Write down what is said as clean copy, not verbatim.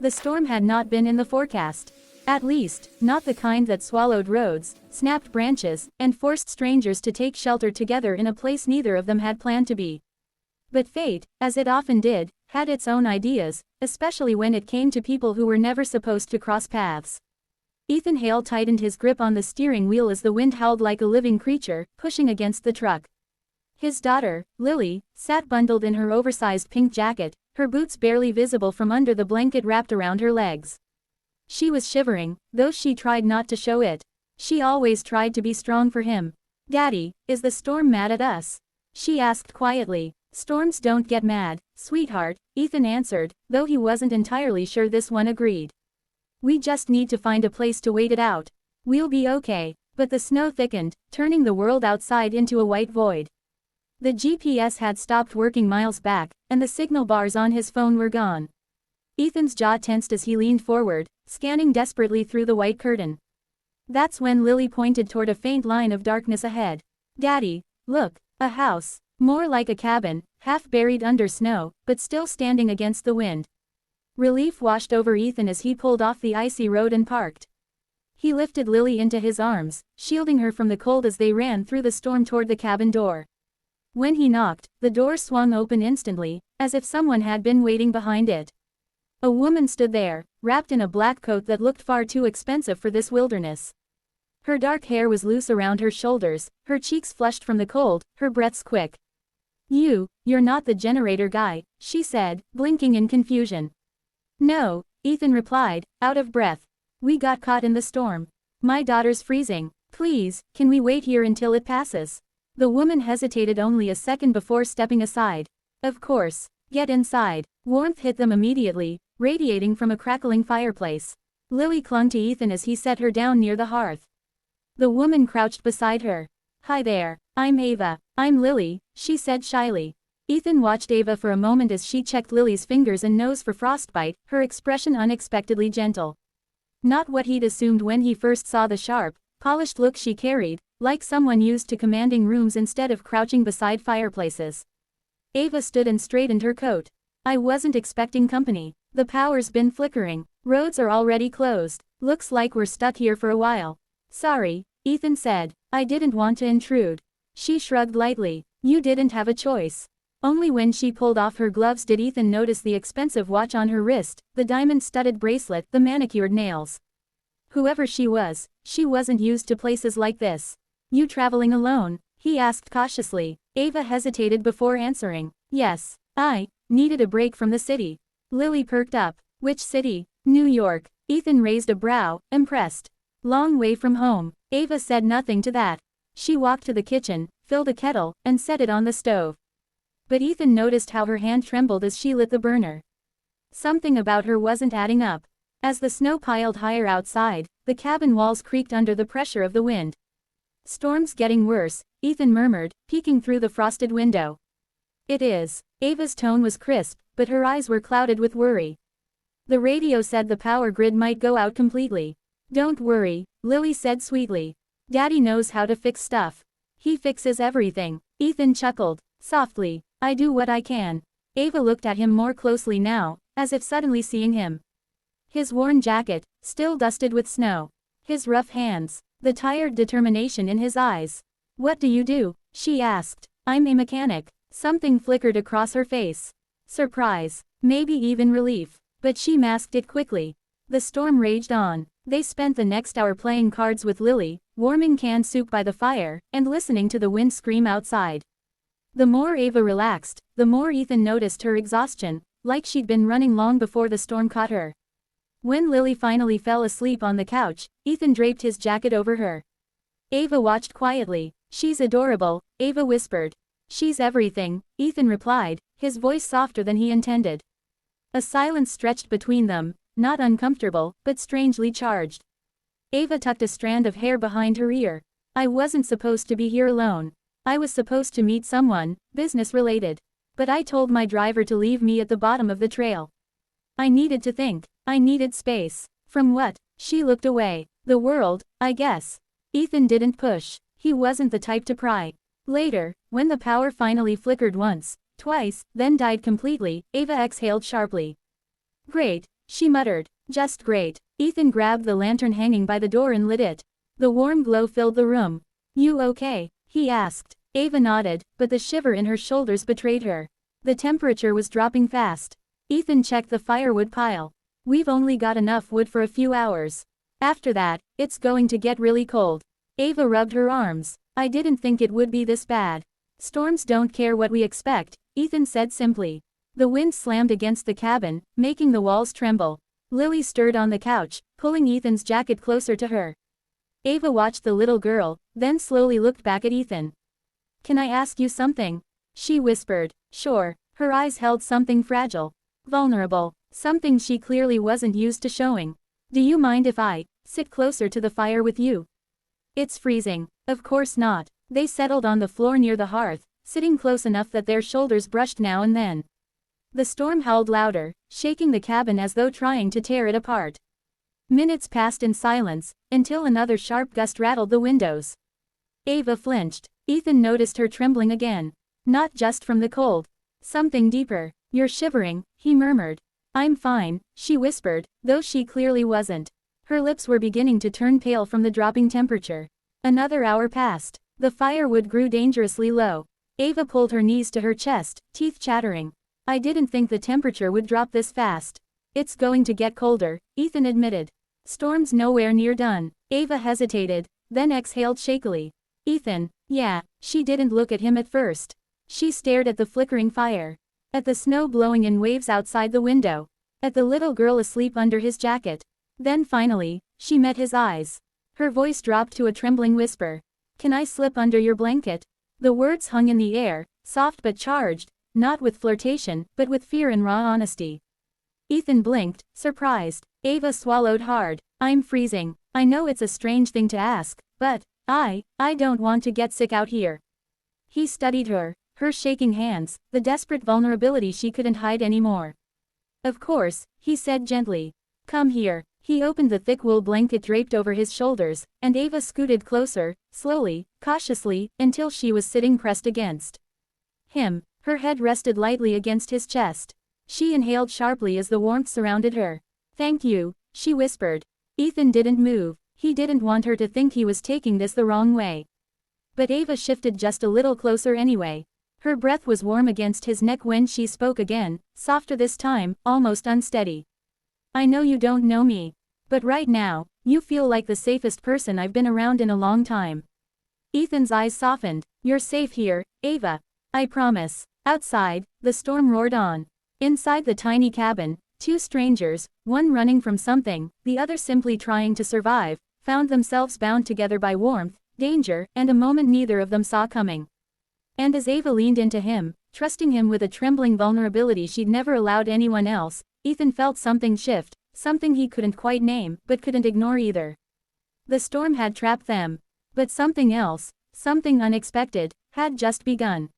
The storm had not been in the forecast. At least, not the kind that swallowed roads, snapped branches, and forced strangers to take shelter together in a place neither of them had planned to be. But fate, as it often did, had its own ideas, especially when it came to people who were never supposed to cross paths. Ethan Hale tightened his grip on the steering wheel as the wind howled like a living creature, pushing against the truck. His daughter, Lily, sat bundled in her oversized pink jacket, her boots barely visible from under the blanket wrapped around her legs. She was shivering, though she tried not to show it. She always tried to be strong for him. "Daddy, is the storm mad at us?" she asked quietly. "Storms don't get mad, sweetheart," Ethan answered, though he wasn't entirely sure this one agreed. "We just need to find a place to wait it out. We'll be okay." But the snow thickened, turning the world outside into a white void. The GPS had stopped working miles back, and the signal bars on his phone were gone. Ethan's jaw tensed as he leaned forward, scanning desperately through the white curtain. That's when Lily pointed toward a faint line of darkness ahead. "Daddy, look, a house. More like a cabin, half buried under snow, but still standing against the wind." Relief washed over Ethan as he pulled off the icy road and parked. He lifted Lily into his arms, shielding her from the cold as they ran through the storm toward the cabin door. When he knocked, the door swung open instantly, as if someone had been waiting behind it. A woman stood there, wrapped in a black coat that looked far too expensive for this wilderness. Her dark hair was loose around her shoulders, her cheeks flushed from the cold, her breaths quick. You're not the generator guy," she said, blinking in confusion. "No," Ethan replied, out of breath. "We got caught in the storm. My daughter's freezing. Please, can we wait here until it passes?" The woman hesitated only a second before stepping aside. "Of course. Get inside." Warmth hit them immediately, radiating from a crackling fireplace. Lily clung to Ethan as he set her down near the hearth. The woman crouched beside her. "Hi there, I'm Ava." "I'm Lily," she said shyly. Ethan watched Ava for a moment as she checked Lily's fingers and nose for frostbite, her expression unexpectedly gentle. Not what he'd assumed when he first saw the sharp, polished look she carried, like someone used to commanding rooms instead of crouching beside fireplaces. Ava stood and straightened her coat. "I wasn't expecting company. The power's been flickering. Roads are already closed. Looks like we're stuck here for a while." "Sorry," Ethan said. "I didn't want to intrude." She shrugged lightly. "You didn't have a choice." Only when she pulled off her gloves did Ethan notice the expensive watch on her wrist, the diamond-studded bracelet, the manicured nails. Whoever she wasn't used to places like this. "You traveling alone?" he asked cautiously. Ava hesitated before answering. "Yes. I needed a break from the city." Lily perked up. "Which city?" "New York." Ethan raised a brow, impressed. "Long way from home." Ava said nothing to that. She walked to the kitchen, filled a kettle, and set it on the stove. But Ethan noticed how her hand trembled as she lit the burner. Something about her wasn't adding up. As the snow piled higher outside, the cabin walls creaked under the pressure of the wind. "Storm's getting worse," Ethan murmured, peeking through the frosted window. "It is." Ava's tone was crisp, but her eyes were clouded with worry. "The radio said the power grid might go out completely." "Don't worry," Lily said sweetly. "Daddy knows how to fix stuff. He fixes everything." Ethan chuckled. Softly. "I do what I can." Ava looked at him more closely now, as if suddenly seeing him. His worn jacket, still dusted with snow. His rough hands. The tired determination in his eyes. "What do you do?" she asked. "I'm a mechanic." Something flickered across her face. Surprise. Maybe even relief. But she masked it quickly. The storm raged on. They spent the next hour playing cards with Lily, warming canned soup by the fire, and listening to the wind scream outside. The more Ava relaxed, the more Ethan noticed her exhaustion, like she'd been running long before the storm caught her. When Lily finally fell asleep on the couch, Ethan draped his jacket over her. Ava watched quietly. "She's adorable," Ava whispered. "She's everything," Ethan replied, his voice softer than he intended. A silence stretched between them, not uncomfortable, but strangely charged. Ava tucked a strand of hair behind her ear. "I wasn't supposed to be here alone. I was supposed to meet someone, business-related. But I told my driver to leave me at the bottom of the trail. I needed to think. I needed space." "From what?" She looked away. "The world, I guess." Ethan didn't push. He wasn't the type to pry. Later, when the power finally flickered once, twice, then died completely, Ava exhaled sharply. "Great," she muttered. Just great. Ethan grabbed the lantern hanging by the door and lit it. The warm glow filled the room. You okay? He asked. Ava nodded, but the shiver in her shoulders betrayed her. The temperature was dropping fast. Ethan checked the firewood pile. We've only got enough wood for a few hours. After that, it's going to get really cold. Ava rubbed her arms. I didn't think it would be this bad. Storms don't care what we expect, Ethan said simply. The wind slammed against the cabin, making the walls tremble. Lily stirred on the couch, pulling Ethan's jacket closer to her. Ava watched the little girl, then slowly looked back at Ethan. Can I ask you something? She whispered. Sure. Her eyes held something fragile. Vulnerable. Something she clearly wasn't used to showing. Do you mind if I sit closer to the fire with you? It's freezing. Of course not. They settled on the floor near the hearth, sitting close enough that their shoulders brushed now and then. The storm howled louder, shaking the cabin as though trying to tear it apart. Minutes passed in silence, until another sharp gust rattled the windows. Ava flinched. Ethan noticed her trembling again. Not just from the cold. Something deeper. You're shivering, he murmured. I'm fine, she whispered, though she clearly wasn't. Her lips were beginning to turn pale from the dropping temperature. Another hour passed. The firewood grew dangerously low. Ava pulled her knees to her chest, teeth chattering. I didn't think the temperature would drop this fast. It's going to get colder, Ethan admitted. Storm's nowhere near done. Ava hesitated, then exhaled shakily. Ethan, yeah, she didn't look at him at first. She stared at the flickering fire. At the snow blowing in waves outside the window. At the little girl asleep under his jacket. Then finally, she met his eyes. Her voice dropped to a trembling whisper. Can I slip under your blanket? The words hung in the air, soft but charged, not with flirtation, but with fear and raw honesty. Ethan blinked, surprised. Ava swallowed hard. I'm freezing. I know it's a strange thing to ask, but I don't want to get sick out here. He studied her shaking hands, the desperate vulnerability she couldn't hide anymore. Of course, he said gently. Come here. He opened the thick wool blanket draped over his shoulders, and Ava scooted closer, slowly, cautiously, until she was sitting pressed against him. Her head rested lightly against his chest. She inhaled sharply as the warmth surrounded her. Thank you, she whispered. Ethan didn't move. He didn't want her to think he was taking this the wrong way. But Ava shifted just a little closer anyway. Her breath was warm against his neck when she spoke again, softer this time, almost unsteady. I know you don't know me. But right now, you feel like the safest person I've been around in a long time. Ethan's eyes softened. You're safe here, Ava. I promise. Outside, the storm roared on. Inside the tiny cabin, two strangers, one running from something, the other simply trying to survive, found themselves bound together by warmth, danger, and a moment neither of them saw coming. And as Ava leaned into him, trusting him with a trembling vulnerability she'd never allowed anyone else, Ethan felt something shift, something he couldn't quite name, but couldn't ignore either. The storm had trapped them. But something else, something unexpected, had just begun.